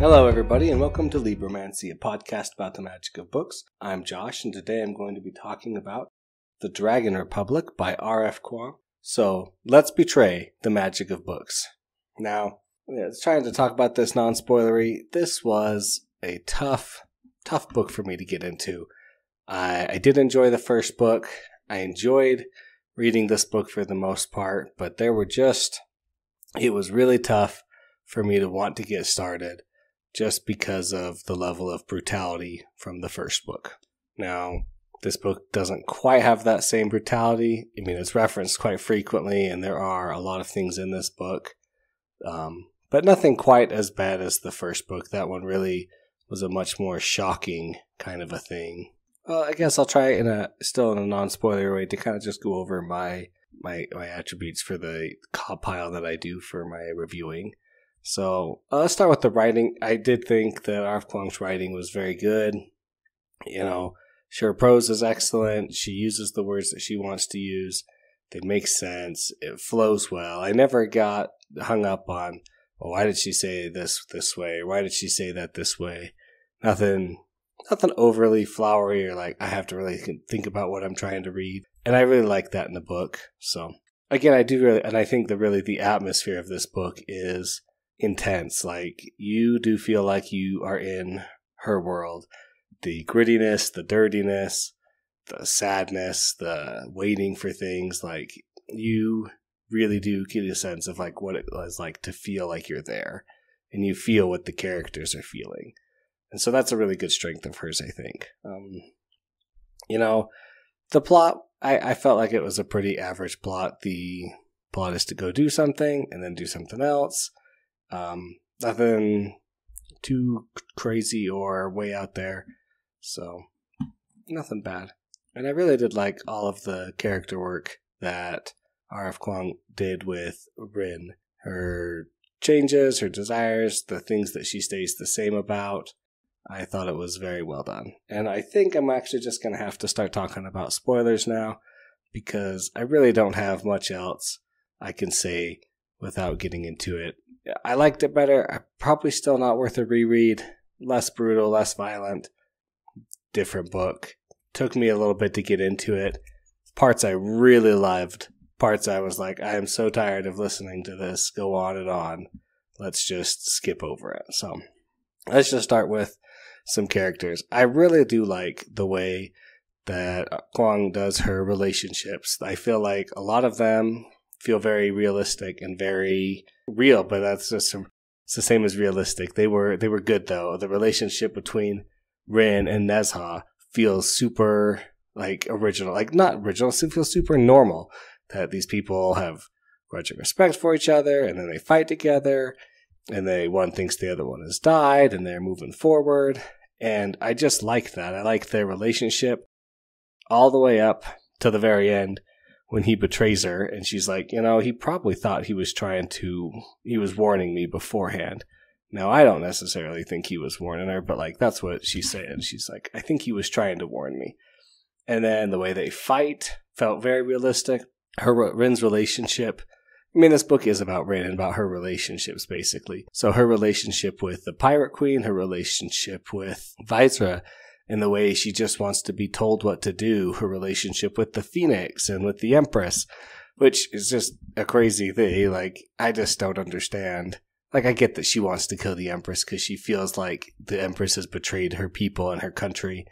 Hello, everybody, and welcome to Libromancy, a podcast about the magic of books. I'm Josh, and today I'm going to be talking about The Dragon Republic by R.F. Kuang. So, let's betray the magic of books. Now, trying to talk about this non-spoilery, this was a tough book for me to get into. I did enjoy the first book. I enjoyed reading this book for the most part, but it was really tough for me to want to get started just because of the level of brutality from the first book. Now, this book doesn't quite have that same brutality. I mean, it's referenced quite frequently, and there are a lot of things in this book, but nothing quite as bad as the first book. That one really was a much more shocking kind of a thing. Well, I guess I'll try still in a non-spoiler way to kind of just go over my attributes for the compile that I do for my reviewing. So let's start with the writing. I did think that R.F. Kuang's writing was very good. Her prose is excellent. She uses the words that she wants to use. They make sense. It flows well. I never got hung up on, well, why did she say this way? Why did she say that this way? Nothing overly flowery or like I have to really think about what I'm trying to read. And I really like that in the book. So again, I think the atmosphere of this book is intense. Like, you do feel like you are in her world. The grittiness, the dirtiness, the sadness, the waiting for things, like, you really do get a sense of like what it was like to feel like you're there, and you feel what the characters are feeling. And so that's a really good strength of hers, I think. The plot, I felt like it was a pretty average plot. The plot is to go do something and then do something else. Nothing too crazy or way out there. So, nothing bad. And I really did like all of the character work that R.F. Kuang did with Rin. Her changes, her desires, the things that she stays the same about. I thought it was very well done. And I think I'm actually just going to have to start talking about spoilers now, because I really don't have much else I can say without getting into it. I liked it better. Probably still not worth a reread. Less brutal, less violent. Different book. Took me a little bit to get into it. Parts I really loved. Parts I was like, I am so tired of listening to this go on and on. Let's just skip over it. So, let's just start with some characters. I really do like the way that Kuang does her relationships. I feel like a lot of them feel very realistic and very real, but it's the same as realistic. They were good though. The relationship between Rin and Nezha feels super like original, like not original. It feels super normal that these people have grudging respect for each other, and then they fight together, and one thinks the other one has died, and they're moving forward. And I just like that. I like their relationship all the way up to the very end, when he betrays her, and she's like, he probably thought he was warning me beforehand. Now, I don't necessarily think he was warning her, but like, that's what she's saying. She's like, I think he was trying to warn me. And then the way they fight felt very realistic. Rin's relationship, this book is about Rin and about her relationships, basically. So her relationship with the Pirate Queen, her relationship with Vizra, and the way she just wants to be told what to do, her relationship with the Phoenix and with the Empress, which is just a crazy thing. Like, I just don't understand. Like, I get that she wants to kill the Empress because she feels like the Empress has betrayed her people and her country.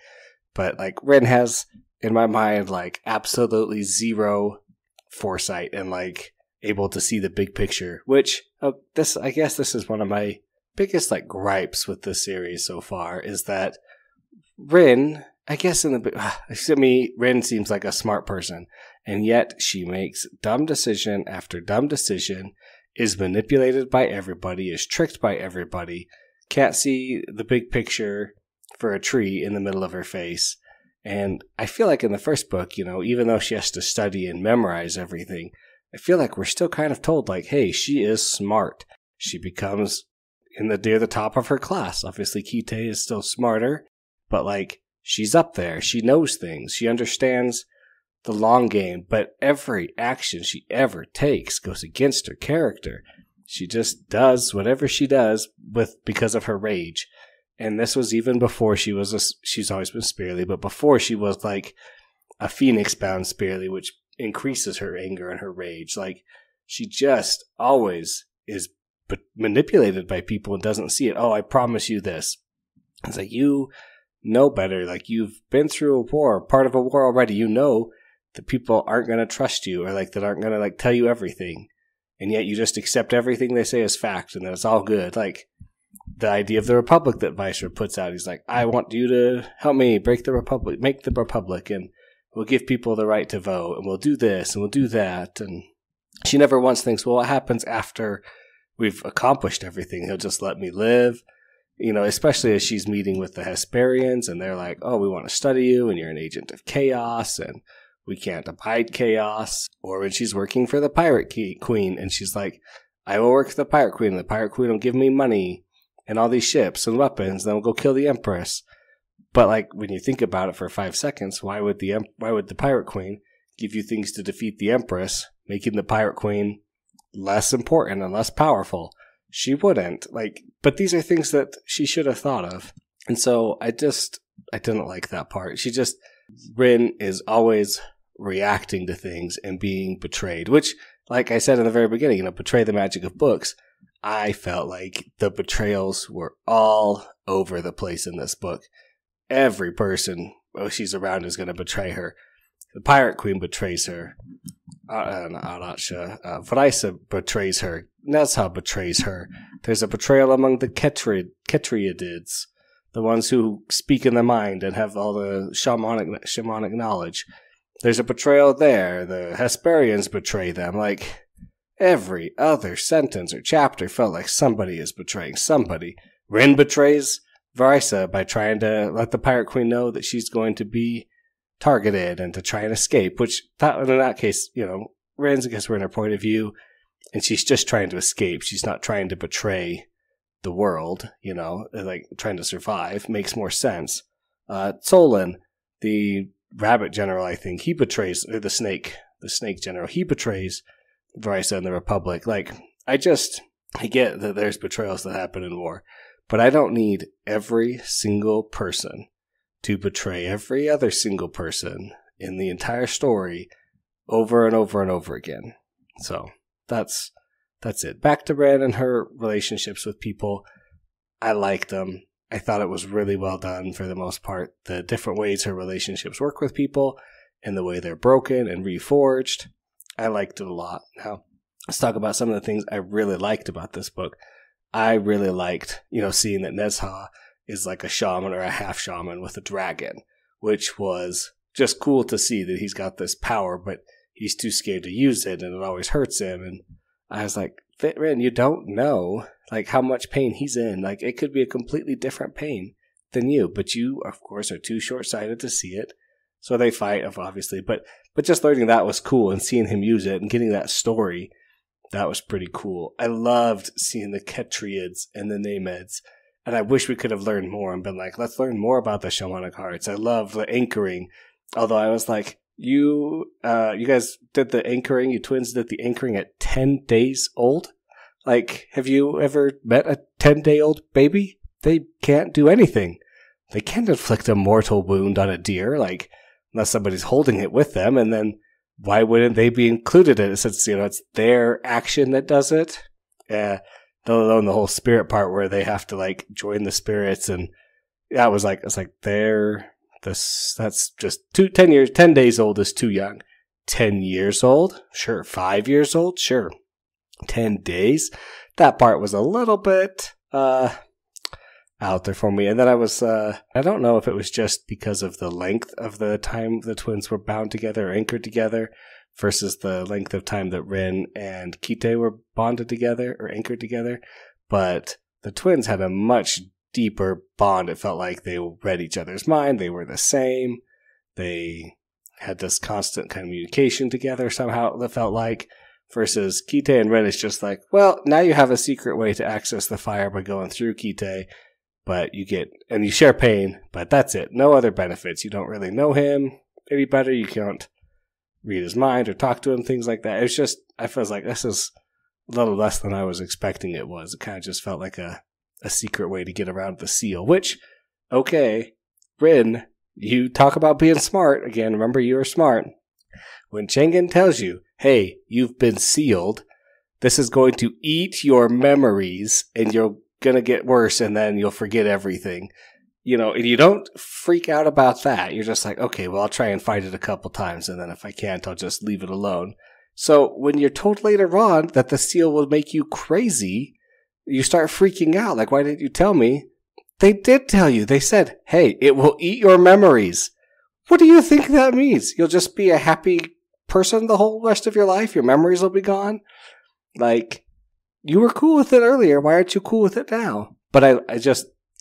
But, like, Rin has, in my mind, like, absolutely zero foresight and, like, able to see the big picture, which, I guess this is one of my biggest, like, gripes with this series so far, is that Rin, I guess Rin seems like a smart person, and yet she makes dumb decision after dumb decision, is manipulated by everybody, is tricked by everybody, can't see the big picture for a tree in the middle of her face. And I feel like in the first book, even though she has to study and memorize everything, I feel like we're still kind of told, like, hey, she is smart. She becomes near the top of her class. Obviously, Kite is still smarter, but, like, she's up there. She knows things. She understands the long game, but every action she ever takes goes against her character. She just does whatever she does because of her rage. And this was even before she's always been Spearly, but before she was like a phoenix-bound Spearly, which increases her anger and her rage. Like, she just always is manipulated by people and doesn't see it. Oh, I promise you this. It's like, you know better. Like, you've been through a war, part of a war already. You know that people aren't going to trust you, or like that aren't going to like tell you everything. And yet you just accept everything they say as fact and that it's all good. Like, the idea of the Republic that Viceroy puts out. He's like, I want you to help me break the Republic, make the Republic, and we'll give people the right to vote, and we'll do this, and we'll do that. And she never once thinks, well, what happens after we've accomplished everything? He'll just let me live. You know, especially as she's meeting with the Hesperians, and they're like, oh, we want to study you, and you're an agent of chaos, and we can't abide chaos. Or when she's working for the Pirate Queen, and she's like, I will work for the Pirate Queen, and the Pirate Queen will give me money and all these ships and weapons, then we'll go kill the Empress. But like, when you think about it for 5 seconds, why would the Pirate Queen give you things to defeat the Empress, making the Pirate Queen less important and less powerful? She wouldn't. Like, but these are things that she should have thought of. And so I didn't like that part. Rin is always reacting to things and being betrayed, which, like I said in the very beginning, you know, betray the magic of books. I felt like the betrayals were all over the place in this book. Every person she's around is going to betray her. The Pirate Queen betrays her. Vraisa betrays her. Nezha betrays her. There's a betrayal among the Ketreidids, the ones who speak in the mind and have all the shamanic knowledge. There's a betrayal there. The Hesperians betray them. Like, every other sentence or chapter felt like somebody is betraying somebody. Rin betrays Vraisa by trying to let the Pirate Queen know that she's going to be targeted and to try and escape, which in that case, you know, Rin's, I guess we're in her point of view, and she's just trying to escape. She's not trying to betray the world, you know, like trying to survive. Makes more sense. Solon, the rabbit general, I think, he betrays, or the snake general, he betrays Vraisa and the Republic. Like, I get that there's betrayals that happen in war, but I don't need every single person to betray every other single person in the entire story over and over and over again. So that's it. Back to Rin and her relationships with people. I liked them. I thought it was really well done for the most part. The different ways her relationships work with people and the way they're broken and reforged. I liked it a lot. Now, let's talk about some of the things I really liked about this book. I really liked, you know, seeing that Nezha is like a shaman or a half shaman with a dragon, which was just cool to see that he's got this power, but he's too scared to use it and it always hurts him. And I was like, Rin, you don't know like how much pain he's in. Like, it could be a completely different pain than you, but you, of course, are too short-sighted to see it. So they fight, obviously, but just learning that was cool and seeing him use it and getting that story, that was pretty cool. I loved seeing the Ketreids and the Nemeds, and I wish we could have learned more and been like, let's learn more about the shamanic arts. I love the anchoring, although I was like, you guys did the anchoring, you twins did the anchoring at 10 days old? Like, have you ever met a 10-day-old baby? They can't do anything. They can't inflict a mortal wound on a deer, like, unless somebody's holding it with them, and then why wouldn't they be included in it since, you know, it's their action that does it? Let alone the whole spirit part where they have to, like, join the spirits, and that was like, it's like, that's just 10 days old is too young. 10 years old? Sure. 5 years old? Sure. 10 days? That part was a little bit, out there for me. And then I was, I don't know if it was just because of the length of the time the twins were bound together or anchored together versus the length of time that Rin and Kite were bonded together or anchored together. But the twins had a much deeper bond. It felt like they read each other's mind. They were the same. They had this constant communication together somehow, it felt like. Versus Kite and Rin is just like, well, now you have a secret way to access the fire by going through Kite. But you share pain, but that's it. No other benefits. You don't really know him any better. You can't read his mind or talk to him, things like that. It's just, I feel like this is little less than I was expecting it was. It kind of just felt like a secret way to get around the seal, which, okay, Rin, you talk about being smart. Again, remember you were smart. When Chang'e tells you, hey, you've been sealed, this is going to eat your memories and you're going to get worse and then you'll forget everything. And you don't freak out about that. You're just like, okay, well, I'll try and fight it a couple times, and then if I can't, I'll just leave it alone. So when you're told later on that the seal will make you crazy, you start freaking out. Like, why didn't you tell me? They did tell you. They said, hey, it will eat your memories. What do you think that means? You'll just be a happy person the whole rest of your life? Your memories will be gone? Like, you were cool with it earlier. Why aren't you cool with it now? But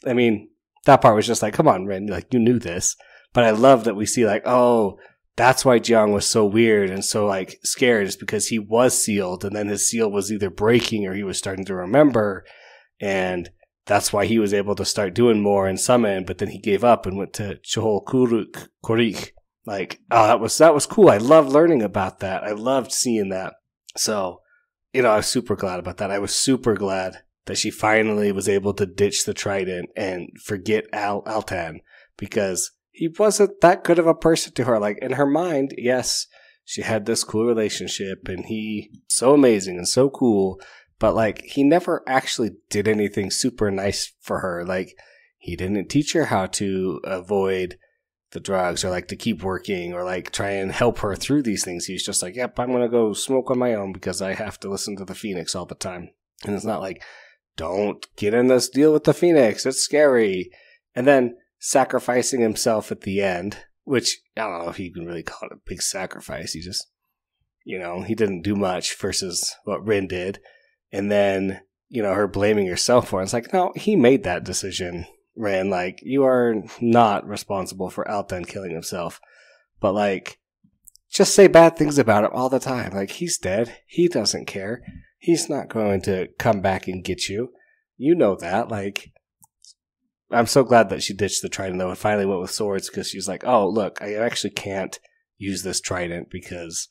I mean, that part was just like, come on, Rin, like, you knew this. But I love that we see, like, oh, that's why Jiang was so weird and so, like, scared, is because he was sealed, and then his seal was either breaking or he was starting to remember, and that's why he was able to start doing more and summon, but then he gave up and went to Chihol Korik. Like, oh, that was cool. I loved learning about that. I loved seeing that. So, I was super glad about that. I was super glad that she finally was able to ditch the trident and forget Altan, because he wasn't that good of a person to her. Like, in her mind, yes, she had this cool relationship and he so amazing and so cool, but like, he never actually did anything super nice for her. Like, he didn't teach her how to avoid the drugs or like to keep working or like try and help her through these things. He's just like, yep, I'm going to go smoke on my own because I have to listen to the Phoenix all the time. And it's not like, don't get in this deal with the Phoenix, it's scary. And then sacrificing himself at the end, which I don't know if you can really call it a big sacrifice. He just, he didn't do much versus what Rin did. And then, her blaming herself for it. It's like, no, he made that decision, Rin. Like, you are not responsible for Altan killing himself. But like, just say bad things about him all the time. Like, he's dead. He doesn't care. He's not going to come back and get you. You know that. Like, I'm so glad that she ditched the trident, though, and finally went with swords, because she's like, oh, look, I actually can't use this trident because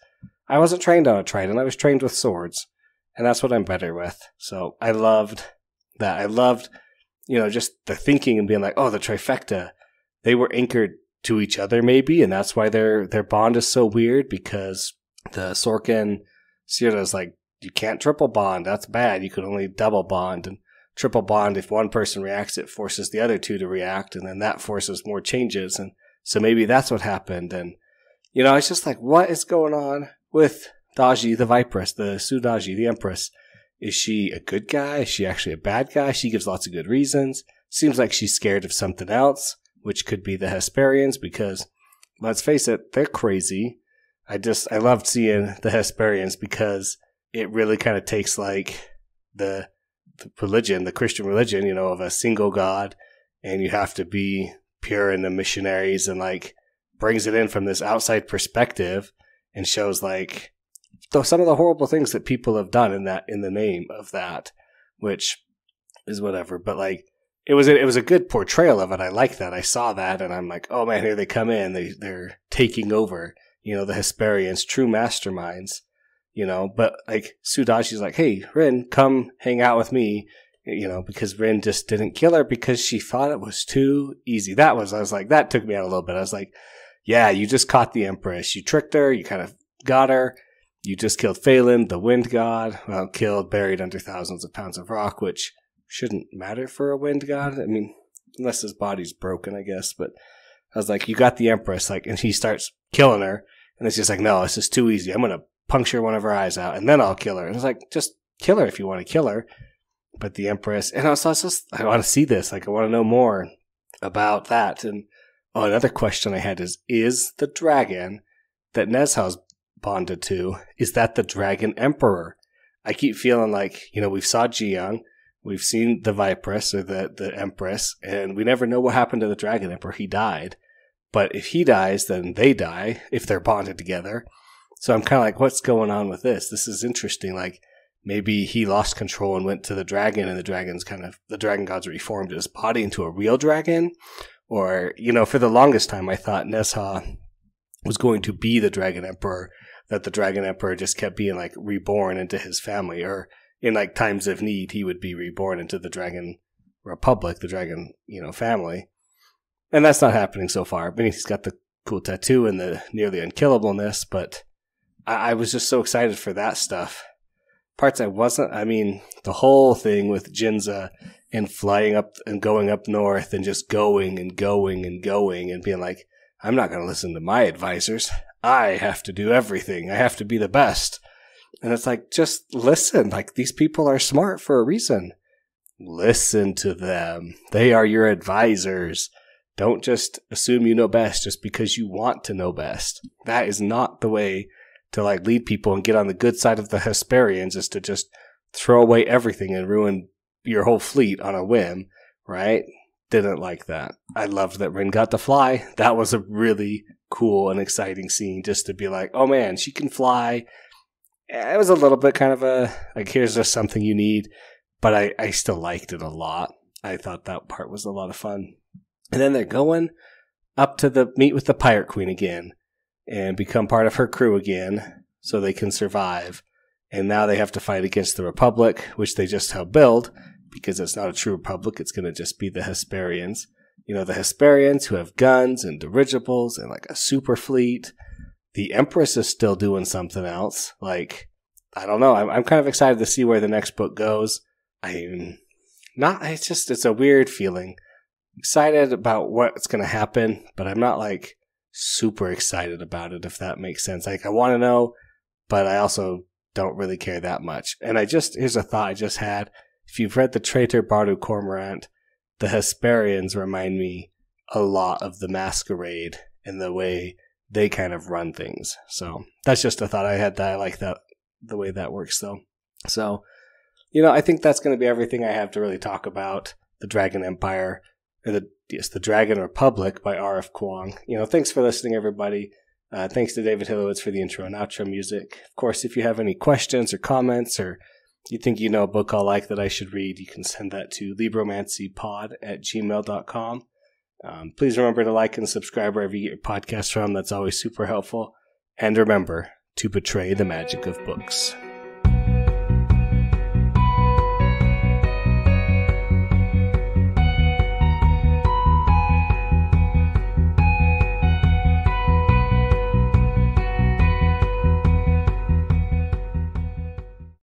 I wasn't trained on a trident. I was trained with swords, and that's what I'm better with. So I loved that. I loved, just the thinking and being like, oh, the trifecta. They were anchored to each other, maybe, and that's why their bond is so weird, because the Sorkin Sierra is like, you can't triple bond. That's bad. You could only double bond. And triple bond, if one person reacts, it forces the other two to react. And then that forces more changes. And so maybe that's what happened. And, it's just like, what is going on with Daji, the Vipress, the Su Daji, the Empress? Is she a good guy? Is she actually a bad guy? She gives lots of good reasons. Seems like she's scared of something else, which could be the Hesperians, because let's face it, they're crazy. I loved seeing the Hesperians because it really kind of takes like the religion, the Christian religion, of a single God, and you have to be pure in the missionaries, and like brings it in from this outside perspective and shows like some of the horrible things that people have done in the name of that, which is whatever. But like, it was a good portrayal of it. I like that. I saw that and I'm like, oh man, here they come in. They're taking over, the Hesperians, true masterminds. But like Su Daji's like, hey, Rin, come hang out with me, because Rin just didn't kill her because she thought it was too easy. I was like, that took me out a little bit. I was like, yeah, you just caught the Empress. You tricked her. You kind of got her. You just killed Phelan, the wind god. Well, killed, buried under thousands of pounds of rock, which shouldn't matter for a wind god. I mean, unless his body's broken, I guess. But I was like, you got the Empress. Like, and he starts killing her. And it's just like, no, this is too easy. I'm going to puncture one of her eyes out, and then I'll kill her. And it's like, just kill her if you want to kill her. But the Empress, and I want to see this. Like, I want to know more about that. And another question I had is the dragon that Nezha's bonded to, is that the Dragon Emperor? I keep feeling like, we've saw Jiang, we've seen the Vipress or the Empress, and we never know what happened to the Dragon Emperor. He died. But if he dies, then they die if they're bonded together. So I'm kind of like, what's going on with this? This is interesting. Like, maybe he lost control and went to the dragon, and the dragon gods reformed his body into a real dragon. Or, for the longest time, I thought Nezha was going to be the Dragon Emperor, that the Dragon Emperor just kept being like reborn into his family. Or in like times of need, he would be reborn into the Dragon Republic, the Dragon, family. And that's not happening so far. I mean, he's got the cool tattoo and the nearly unkillableness, but I was just so excited for that stuff. Parts I wasn't. I mean, the whole thing with Jinza and flying up and going up north and just going and going and going and being like, I'm not going to listen to my advisors. I have to do everything. I have to be the best. And it's like, just listen. Like, these people are smart for a reason. Listen to them. They are your advisors. Don't just assume you know best just because you want to know best. That is not the way to like lead people and get on the good side of the Hesperians, is to just throw away everything and ruin your whole fleet on a whim, right? Didn't like that. I loved that Rin got to fly. That was a really cool and exciting scene, just to be like, oh man, she can fly. It was a little bit kind of a, like, here's just something you need, but I still liked it a lot. I thought that part was a lot of fun. And then they're going up to meet with the Pirate Queen again and become part of her crew again so they can survive. And now they have to fight against the Republic, which they just helped build, because it's not a true Republic. It's going to just be the Hesperians. The Hesperians who have guns and dirigibles and like a super fleet. The Empress is still doing something else. Like, I don't know. I'm kind of excited to see where the next book goes. It's a weird feeling. Excited about what's going to happen, but I'm not like super excited about it, if that makes sense. Like, I want to know, but I also don't really care that much. And here's a thought I just had. If you've read The Traitor Bardu Cormorant, the Hesperians remind me a lot of the Masquerade in the way they kind of run things. So that's just a thought I had, that I like that, the way that works though. So, I think that's going to be everything I have to really talk about the Dragon Empire, or the Dragon Republic by R.F. Kuang. Thanks for listening, everybody. Thanks to David Hillowitz for the intro and outro music. Of course, if you have any questions or comments, or you think you know a book I'll like that I should read, you can send that to libromancypod@gmail.com. Please remember to like and subscribe wherever you get your podcasts from. That's always super helpful. And remember to betray the magic of books.